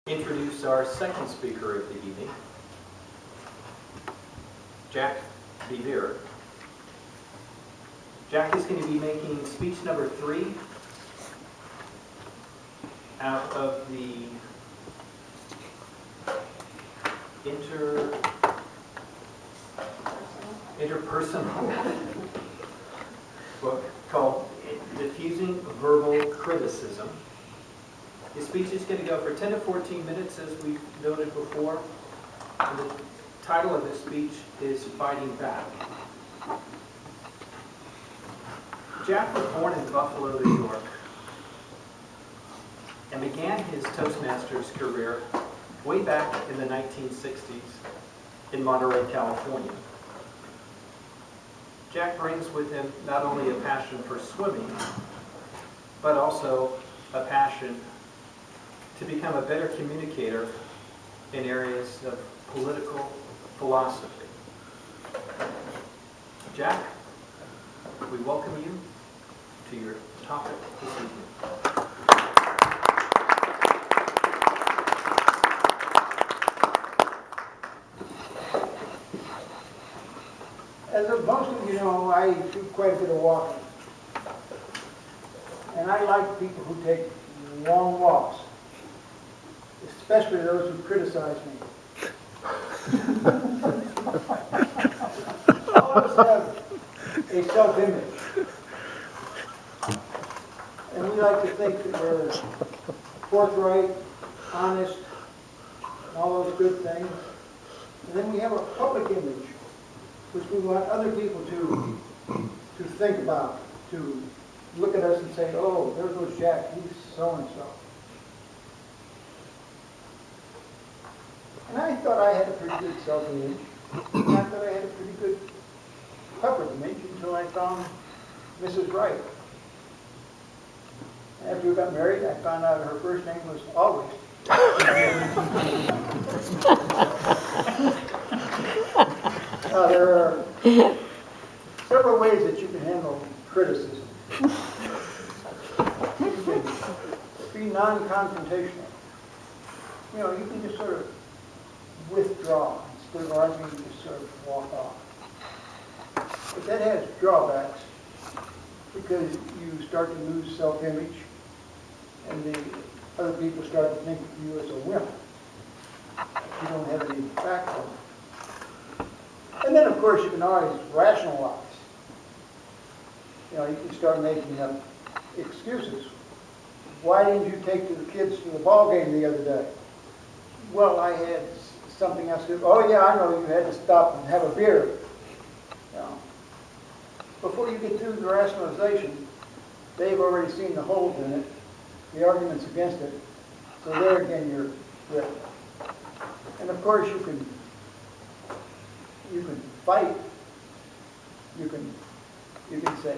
introduce our second speaker of the evening, Jack Bevere. Jack is going to be making speech number 3 out of the interpersonal book called Diffusing Verbal Criticism. His speech is going to go for 10 to 14 minutes, as we noted before. And the title of his speech is Fighting Back. Jack was born in Buffalo, New York, and began his Toastmasters career way back in the 1960s in Monterey, California. Jack brings with him not only a passion for swimming, but also a passion to become a better communicator in areas of political philosophy. Jack, we welcome you to your topic this evening. As most of you know, I do quite a bit of walking. And I like people who take long walks, especially those who criticize me. All of us have a self-image. And we like to think that we're forthright, honest, and all those good things. And then we have a public image, which we want other people to think about, to look at us and say, oh, there goes Jack, he's so-and-so. And I thought I had a pretty good self-image. And I thought I had a pretty good public image until I found Mrs. Wright. After we got married, I found out her first name was always. There are several ways that you can handle criticism. You can be non-confrontational. You know, you can just sort of withdraw. Instead of arguing, you just sort of walk off. But that has drawbacks because you start to lose self-image and the other people start to think of you as a wimp. You don't have any backbone. And then, of course, you can always rationalize. You know, you can start making up excuses. Why didn't you take the kids to the ball game the other day? Well, I had something else to do. Oh, yeah, I know, you had to stop and have a beer. You know, before you get through the rationalization, they've already seen the holes in it, the arguments against it. So there again, you're ripped. And of course, you can fight. You can say,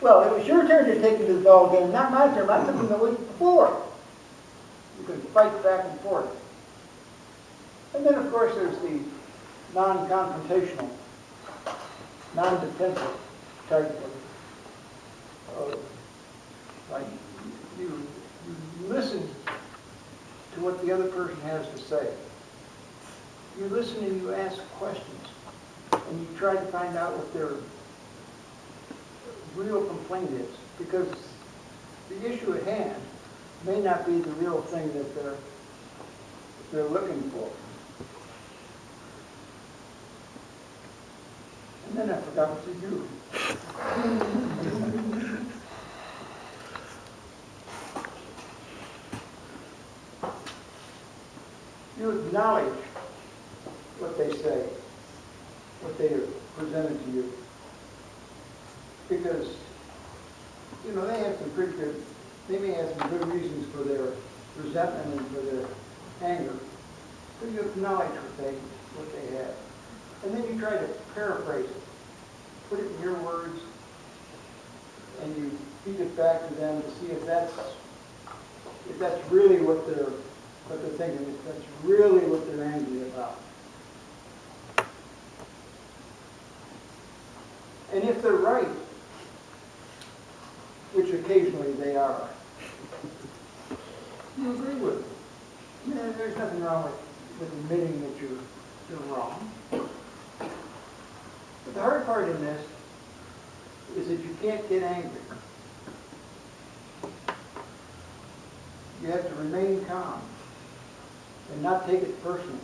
well, it was your turn to take him to the ball game, not my turn. I took him the week before. You can fight back and forth. And then, of course, there's the non-confrontational, non-defensive type of like you listen to what the other person has to say. You listen and you ask questions. And you try to find out what their real complaint is, because the issue at hand may not be the real thing that they're looking for. And then I forgot what to do. You acknowledge what they say, what they have presented to you. Because, you know, they have some pretty good, they may have some good reasons for their resentment and for their anger. But you acknowledge what they have. And then you try to paraphrase it. Put it in your words, and you feed it back to them to see if that's really what they're thinking, if that's really what they're angry about. And if they're right, which occasionally they are, you agree with them. There's nothing wrong with admitting that you're wrong. But the hard part in this is that you can't get angry. You have to remain calm and not take it personally.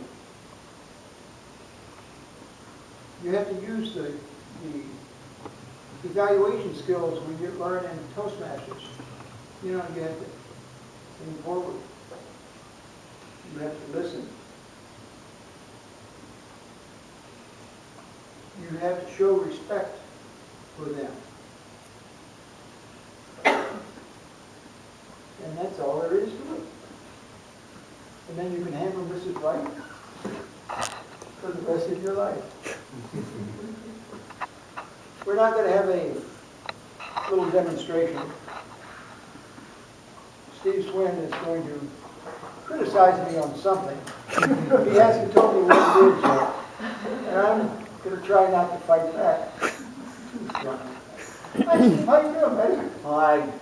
You have to use the evaluation skills we learn in Toastmasters. You have to lean forward. You have to listen. You have to show respect for them. And that's all there is to it. And then you can handle Mrs. Right for the rest of your life. We're not going to have a little demonstration. Steve Swin is going to criticize me on something. He hasn't told me what it is yet. And I'm going to try not to fight back. Hi, Steve. How you doing, buddy? I'm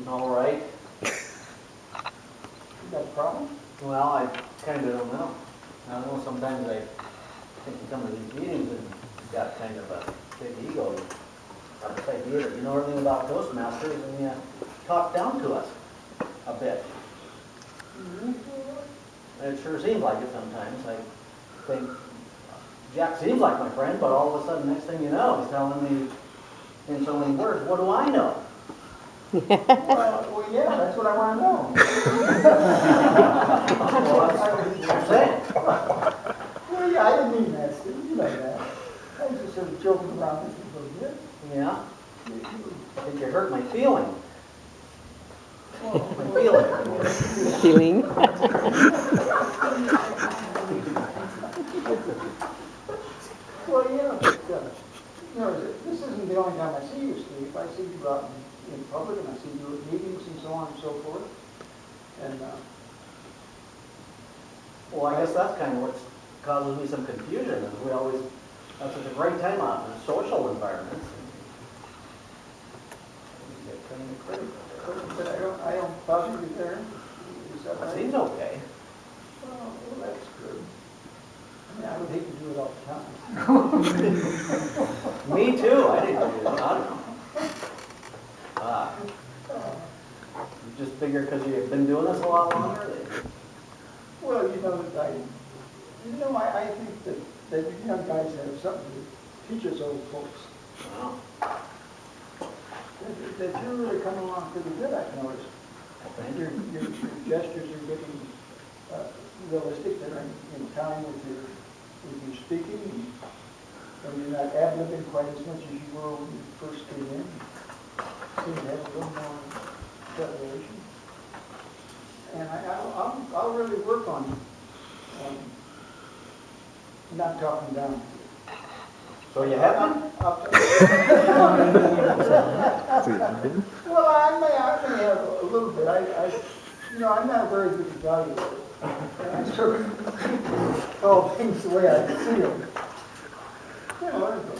all right. You got a problem? Well, I kind of don't know. I don't know, sometimes I think you come to these meetings and you've got kind of a big ego. You have this idea that you know everything about Toastmasters and you talk down to us a bit. Mm-hmm. And it sure seems like it sometimes. I think Jack seems like my friend, but all of a sudden, next thing you know, he's telling me in so many words, what do I know? Well, yeah, that's what I want to know. Well, that's what I'm saying. Well, yeah, I didn't mean that, Steve. You know that. I was just sort of joking around with you a little bit. Yeah? I think you hurt my feeling. Well, My feeling. Feeling. well, yeah, but, this isn't the only time I see you, Steve. I see you out in public, and I see you at meetings and so on and so forth. And, Well, I guess that's kind of what causes me some confusion, is we always have such a great time out in a social environment. We get kind of critical. but I don't bother you there. Is that That right? seems okay. Well, that's good. I mean, I would hate to do it all the time. Me too, I didn't do that. I don't know. You just figure because you've been doing this a lot longer? Well, I think that you young guys have something to teach us old folks. Well, That you're really coming along pretty good, I've noticed. thank Your you. gestures are getting realistic, they're in time with your speaking, and you're not ad-libbing quite as much as you were when you first came in. You seem to have a little more preparation. And I'll really work on not talking down. So you haven't? Well, I may have a little bit. I'm not a very good evaluator. I sort of call things the way I see them. If the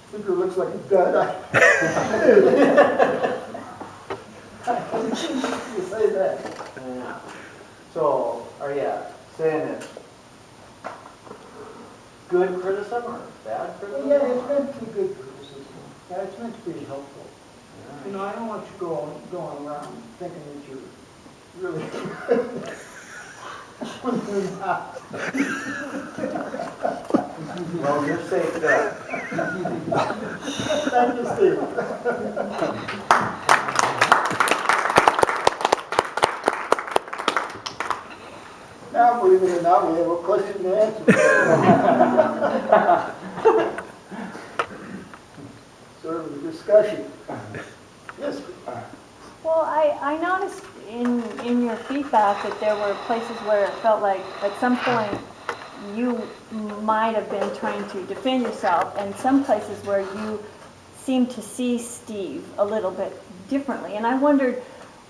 speaker looks like a dud, you say that. Yeah. So, are you saying it's good criticism or bad criticism? Yeah, it's meant to be good criticism. Yeah, it's meant to be helpful. Yeah. I don't want you going around thinking that you're really when you're not. Well, you're safe there. Thank you, Steve. Now, believe it or not, we have a question to answer. Sort of a discussion. Yes. Well, I noticed in your feedback that there were places where it felt like at some point you might have been trying to defend yourself, and some places where you seemed to see Steve a little bit differently. And I wondered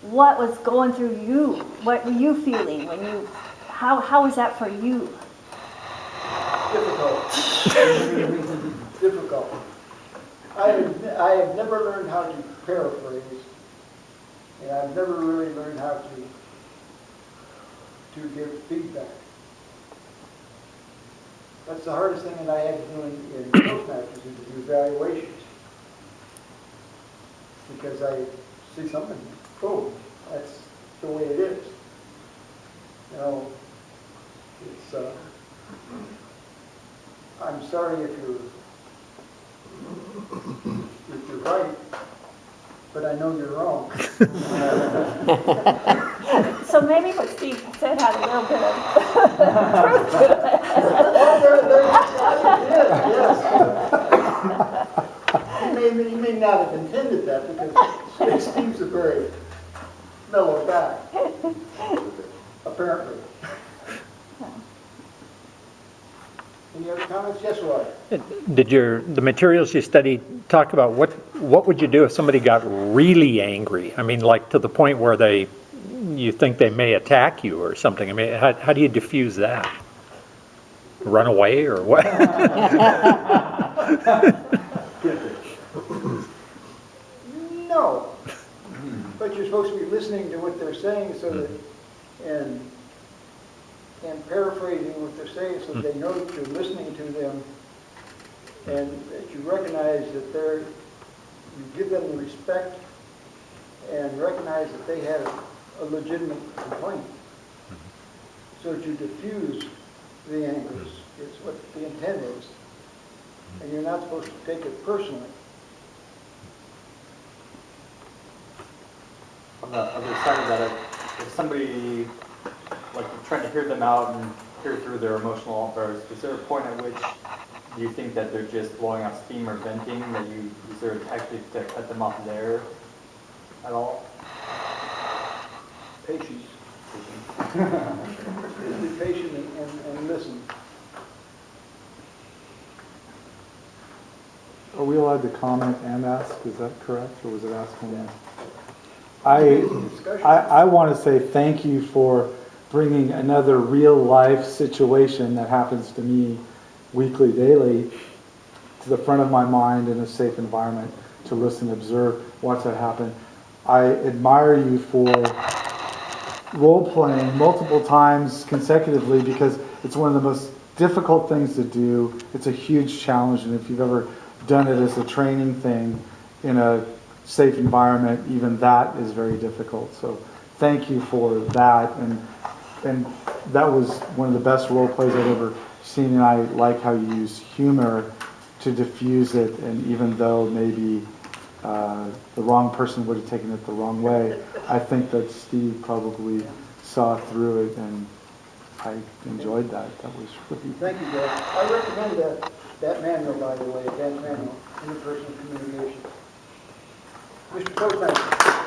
what was going through you. What were you feeling when you? How was that for you? Difficult. Difficult. I have never learned how to paraphrase, and I've never really learned how to to give feedback. That's the hardest thing that I had to do in Toastmasters, is to do evaluations. Because I see something, oh, that's the way it is. You know, it's, I'm sorry if you're right, but I know you're wrong. So maybe what Steve said had a little bit of truth to it. Yes. He may not have intended that, because Steve's a very mellow guy, apparently. Any other comments? Yes, Roy? Did the materials you studied talk about what would you do if somebody got really angry? I mean, like to the point where you think they may attack you or something. I mean, how do you diffuse that? Run away or what? No. But you're supposed to be listening to what they're saying so that, and paraphrasing what they're saying so that they know that you're listening to them, and that you recognize that you give them the respect and recognize that they have a legitimate complaint. So that you diffuse the anger is what the intent is. And you're not supposed to take it personally. On the other side of that, if somebody, like, you're trying to hear them out and hear through their emotional outbursts, is there a point at which you think that they're just blowing off steam or venting, is there a tactic to cut them off there at all? Patience. Be patient and listen. Are we allowed to comment and ask? Is that correct, or was it ask only? I want to say thank you for bringing another real life situation that happens to me weekly, daily, to the front of my mind in a safe environment to listen, observe, watch that happen. I admire you for role-playing multiple times consecutively, because it's one of the most difficult things to do. It's a huge challenge, and if you've ever done it as a training thing in a safe environment, even that is very difficult. So thank you for that, and that was one of the best role plays I've ever seen, and I like how you use humor to diffuse it, and even though maybe the wrong person would have taken it the wrong way, I think that Steve probably saw through it, and I enjoyed that. That was really... Thank you, Greg. I recommend that manual, by the way, Advance Manual, Interpersonal Communication. Mr. Postmaster.